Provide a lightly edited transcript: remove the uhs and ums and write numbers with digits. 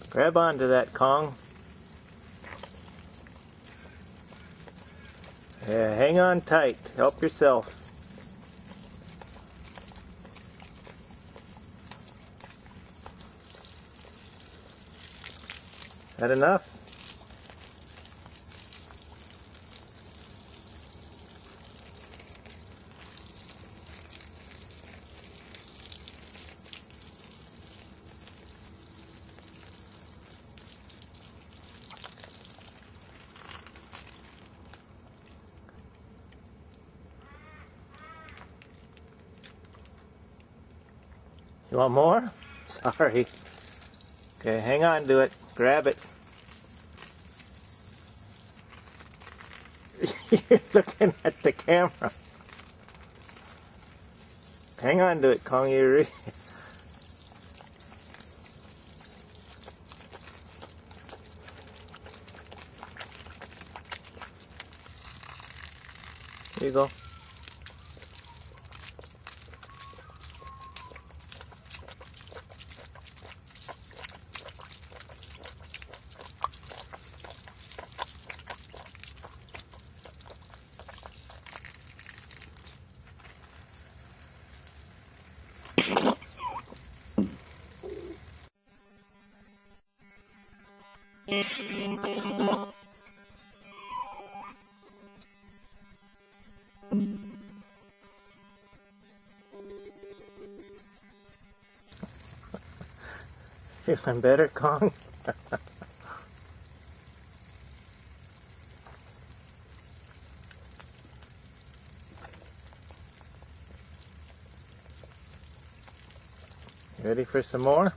Grab onto that, Kong. Yeah, hang on tight. Help yourself. That enough? You want more? Sorry. Okay, hang on to it. Grab it. You're looking at the camera. Hang on to it, Kong. Here you go. Feeling better, Kong? Ready for some more?